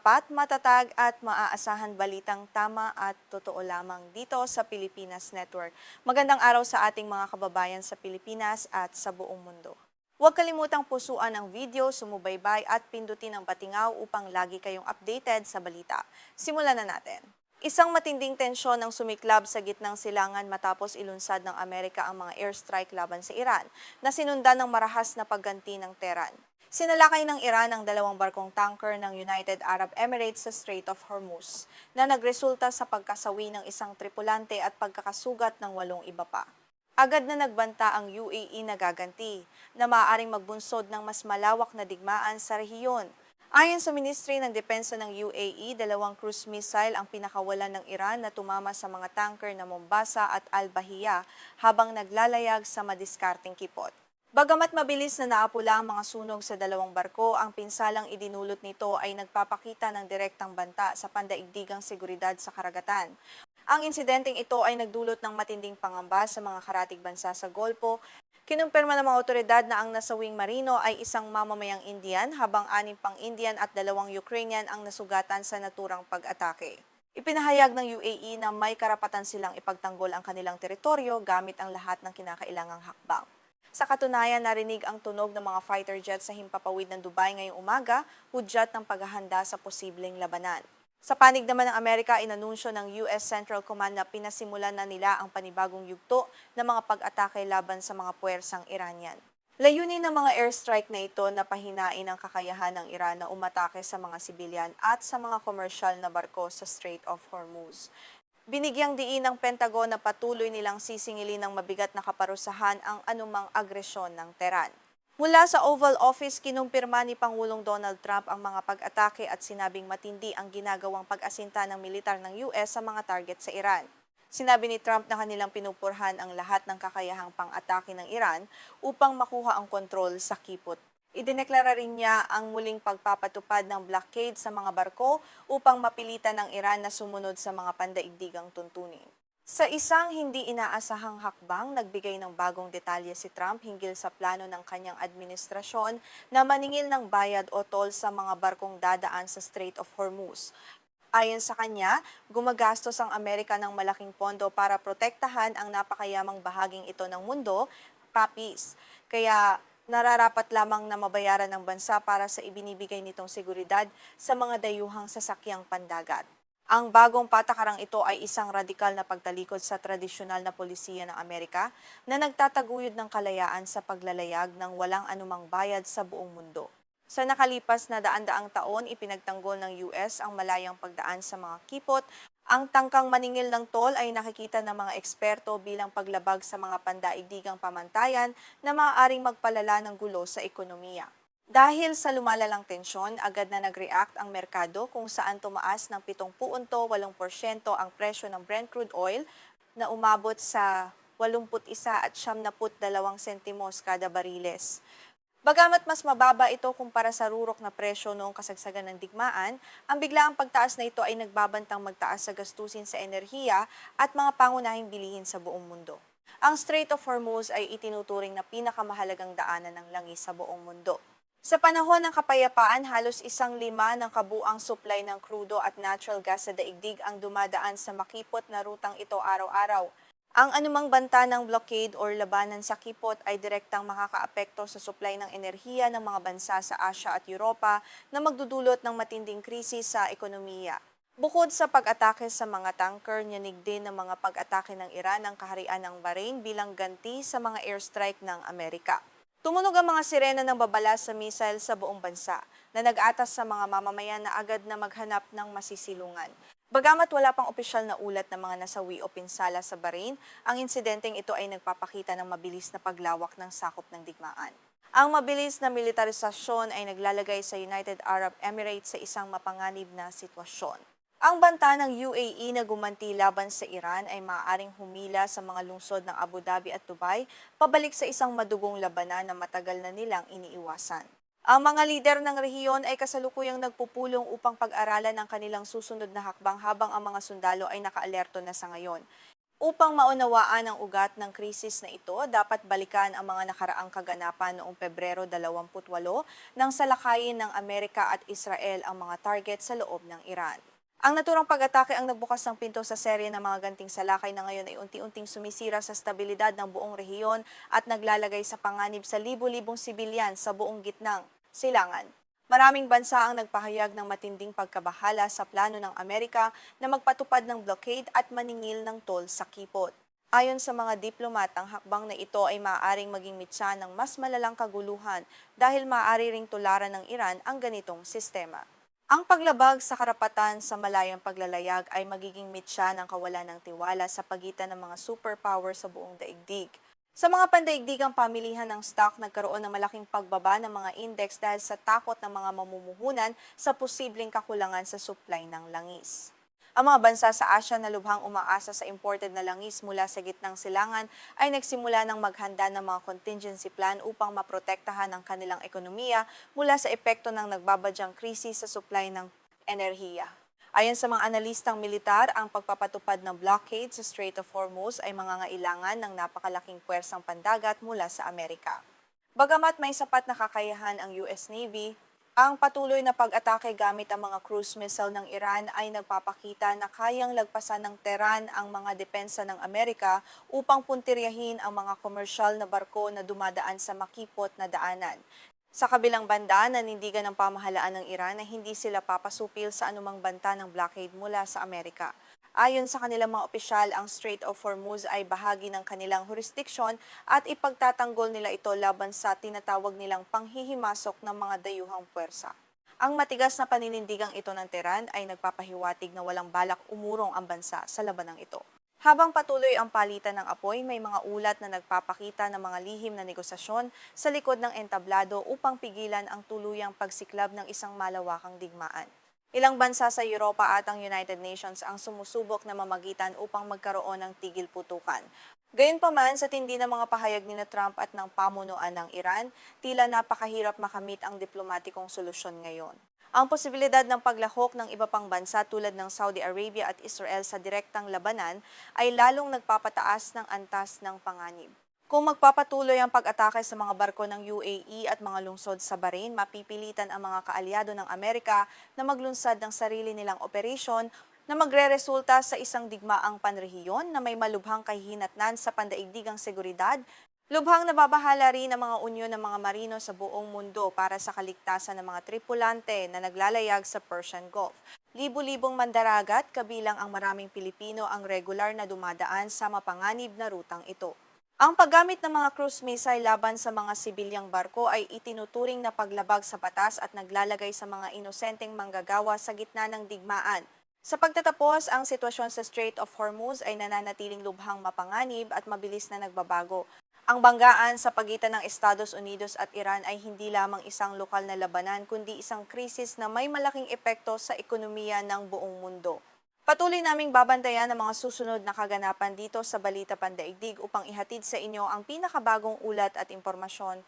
tapat, matatag at maaasahan balitang tama at totoo lamang dito sa Pilipinas Network. Magandang araw sa ating mga kababayan sa Pilipinas at sa buong mundo. Huwag kalimutang pusuan ang video, sumubaybay at pindutin ang batingaw upang lagi kayong updated sa balita. Simulan na natin. Isang matinding tensyon ang sumiklab sa gitnang silangan matapos ilunsad ng Amerika ang mga airstrike laban sa Iran na sinundan ng marahas na pagganti ng Tehran. Sinalakay ng Iran ang dalawang barkong tanker ng United Arab Emirates sa Strait of Hormuz na nagresulta sa pagkasawi ng isang tripulante at pagkakasugat ng 8 iba pa. Agad na nagbanta ang UAE na gaganti na maaaring magbunsod ng mas malawak na digmaan sa rehiyon. Ayon sa Ministry ng Depensa ng UAE, 2 cruise missile ang pinakawalan ng Iran na tumama sa mga tanker na Mombasa at Al-Bahia habang naglalayag sa madiskarteng kipot. Bagamat mabilis na naapula ang mga sunog sa dalawang barko, ang pinsalang idinulot nito ay nagpapakita ng direktang banta sa pandaigdigang seguridad sa karagatan. Ang insidenteng ito ay nagdulot ng matinding pangamba sa mga karatig bansa sa Golpo. Kinumpirma ng mga otoridad na ang nasawing marino ay isang mamamayang Indian, habang 6 pang Indian at 2 Ukrainian ang nasugatan sa naturang pag-atake. Ipinahayag ng UAE na may karapatan silang ipagtanggol ang kanilang teritoryo gamit ang lahat ng kinakailangang hakbang. Sa katunayan, narinig ang tunog ng mga fighter jets sa himpapawid ng Dubai ngayong umaga, hudyat ng paghahanda sa posibleng labanan. Sa panig naman ng Amerika, inanunsyo ng US Central Command na pinasimulan na nila ang panibagong yugto ng mga pag-atake laban sa mga puwersang Iranian. Layunin ng mga airstrike na ito na pahinain ang kakayahan ng Iran na umatake sa mga sibilyan at sa mga komersyal na barko sa Strait of Hormuz. Binigyang diin ng Pentagon na patuloy nilang sisingilin ng mabigat na kaparusahan ang anumang agresyon ng Tehran. Mula sa Oval Office, kinumpirma ni Pangulong Donald Trump ang mga pag-atake at sinabing matindi ang ginagawang pag-asinta ng militar ng US sa mga target sa Iran. Sinabi ni Trump na kanilang pinupurhan ang lahat ng kakayahang pang-atake ng Iran upang makuha ang kontrol sa kipot. Idineklara rin niya ang muling pagpapatupad ng blockade sa mga barko upang mapilitan ng Iran na sumunod sa mga pandaigdigang tuntunin. Sa isang hindi inaasahang hakbang, nagbigay ng bagong detalye si Trump hinggil sa plano ng kanyang administrasyon na maningil ng bayad o toll sa mga barkong dadaan sa Strait of Hormuz. Ayon sa kanya, gumagastos ang Amerika ng malaking pondo para protektahan ang napakayamang bahaging ito ng mundo, PAPIS. Kaya nararapat lamang na mabayaran ng bansa para sa ibinibigay nitong seguridad sa mga dayuhang sasakyang pandagat. Ang bagong patakarang ito ay isang radikal na pagtalikod sa tradisyonal na polisiya ng Amerika na nagtataguyod ng kalayaan sa paglalayag ng walang anumang bayad sa buong mundo. Sa nakalipas na daan-daang taon, ipinagtanggol ng US ang malayang pagdaan sa mga kipot. Ang tangkang maningil ng toll ay nakikita ng mga eksperto bilang paglabag sa mga pandaigdigang pamantayan na maaaring magpalala ng gulo sa ekonomiya. Dahil sa lumalalang tensyon, agad na nag-react ang merkado kung saan tumaas ng 7.8% ang presyo ng Brent crude oil na umabot sa 81 at 72 sentimos kada bariles. Bagamat mas mababa ito kumpara sa rurok na presyo noong kasagsagan ng digmaan, ang biglaang pagtaas na ito ay nagbabantang magtaas sa gastusin sa enerhiya at mga pangunahing bilihin sa buong mundo. Ang Strait of Hormuz ay itinuturing na pinakamahalagang daanan ng langis sa buong mundo. Sa panahon ng kapayapaan, halos 1/5 ng kabuang supply ng krudo at natural gas sa daigdig ang dumadaan sa makipot na rutang ito araw-araw. Ang anumang banta ng blockade or labanan sa kipot ay direktang makakaapekto sa supply ng enerhiya ng mga bansa sa Asia at Europa na magdudulot ng matinding krisis sa ekonomiya. Bukod sa pag-atake sa mga tanker, nyanig din ng mga pag-atake ng Iran ang kaharian ng Bahrain bilang ganti sa mga airstrike ng Amerika. Tumunog ang mga sirena ng babala sa missile sa buong bansa na nag-atas sa mga mamamayan na agad na maghanap ng masisilungan. Bagamat wala pang opisyal na ulat ng mga nasawi o pinsala sa Bahrain, ang insidenteng ito ay nagpapakita ng mabilis na paglawak ng sakop ng digmaan. Ang mabilis na militarisasyon ay naglalagay sa United Arab Emirates sa isang mapanganib na sitwasyon. Ang banta ng UAE na gumanti laban sa Iran ay maaaring humila sa mga lungsod ng Abu Dhabi at Dubai pabalik sa isang madugong labanan na matagal na nilang iniiwasan. Ang mga lider ng rehiyon ay kasalukuyang nagpupulong upang pag-aralan ang kanilang susunod na hakbang habang ang mga sundalo ay nakaalerto na sa ngayon. Upang maunawaan ang ugat ng krisis na ito, dapat balikan ang mga nakaraang kaganapan noong Pebrero 28 nang salakayin ng Amerika at Israel ang mga target sa loob ng Iran. Ang naturang pag-atake ang nagbukas ng pinto sa serye ng mga ganting salakay na ngayon ay unti-unting sumisira sa stabilidad ng buong rehiyon at naglalagay sa panganib sa libu-libong sibilyan sa buong gitnang silangan. Maraming bansa ang nagpahayag ng matinding pagkabahala sa plano ng Amerika na magpatupad ng blockade at maningil ng toll sa kipot. Ayon sa mga diplomat, ang hakbang na ito ay maaaring maging mitsa ng mas malalang kaguluhan dahil maaari ring tularan ng Iran ang ganitong sistema. Ang paglabag sa karapatan sa malayang paglalayag ay magiging mitsa ng kawalan ng tiwala sa pagitan ng mga superpower sa buong daigdig. Sa mga pandaigdigang pamilihan ng stock, nagkaroon ng malaking pagbaba ng mga index dahil sa takot ng mga mamumuhunan sa posibleng kakulangan sa supply ng langis. Ang mga bansa sa Asya na lubhang umaasa sa imported na langis mula sa gitnang silangan ay nagsimula ng maghanda ng mga contingency plan upang maprotektahan ang kanilang ekonomiya mula sa epekto ng nagbabadyang krisis sa supply ng enerhiya. Ayon sa mga analistang militar, ang pagpapatupad ng blockade sa Strait of Hormuz ay mangangailangan ng napakalaking puwersang pandagat mula sa Amerika. Bagamat may sapat na kakayahan ang US Navy, ang patuloy na pag-atake gamit ang mga cruise missile ng Iran ay nagpapakita na kayang lagpasan ng Tehran ang mga depensa ng Amerika upang puntiryahin ang mga komersyal na barko na dumadaan sa makipot na daanan. Sa kabilang banda, nanindigan ng pamahalaan ng Iran na hindi sila papasupil sa anumang banta ng blockade mula sa Amerika. Ayon sa kanilang mga opisyal, ang Strait of Hormuz ay bahagi ng kanilang jurisdiksyon at ipagtatanggol nila ito laban sa tinatawag nilang panghihimasok ng mga dayuhang puwersa. Ang matigas na paninindigang ito ng Tehran ay nagpapahiwatig na walang balak umurong ang bansa sa labanang ito. Habang patuloy ang palitan ng apoy, may mga ulat na nagpapakita ng mga lihim na negosasyon sa likod ng entablado upang pigilan ang tuluyang pagsiklab ng isang malawakang digmaan. Ilang bansa sa Europa at ang United Nations ang sumusubok na mamagitan upang magkaroon ng tigil putukan. Gayunpaman, sa tindi ng mga pahayag ni Trump at ng pamunuan ng Iran, tila napakahirap makamit ang diplomatikong solusyon ngayon. Ang posibilidad ng paglahok ng iba pang bansa tulad ng Saudi Arabia at Israel sa direktang labanan ay lalong nagpapataas ng antas ng panganib. Kung magpapatuloy ang pag-atake sa mga barko ng UAE at mga lungsod sa Bahrain, mapipilitan ang mga kaalyado ng Amerika na maglunsad ng sarili nilang operasyon na magreresulta sa isang digmaang panrehiyon na may malubhang kahihinatnan sa pandaigdigang seguridad. Lubhang nababahala rin ang mga unyon ng mga marino sa buong mundo para sa kaligtasan ng mga tripulante na naglalayag sa Persian Gulf. Libu-libong mandaragat, kabilang ang maraming Pilipino ang regular na dumadaan sa mapanganib na rutang ito. Ang paggamit ng mga cruise missile laban sa mga sibilyang barko ay itinuturing na paglabag sa batas at naglalagay sa mga inosenteng manggagawa sa gitna ng digmaan. Sa pagtatapos, ang sitwasyon sa Strait of Hormuz ay nananatiling lubhang mapanganib at mabilis na nagbabago. Ang banggaan sa pagitan ng Estados Unidos at Iran ay hindi lamang isang lokal na labanan kundi isang krisis na may malaking epekto sa ekonomiya ng buong mundo. Patuloy naming babantayan ang mga susunod na kaganapan dito sa Balita Pandaigdig upang ihatid sa inyo ang pinakabagong ulat at impormasyon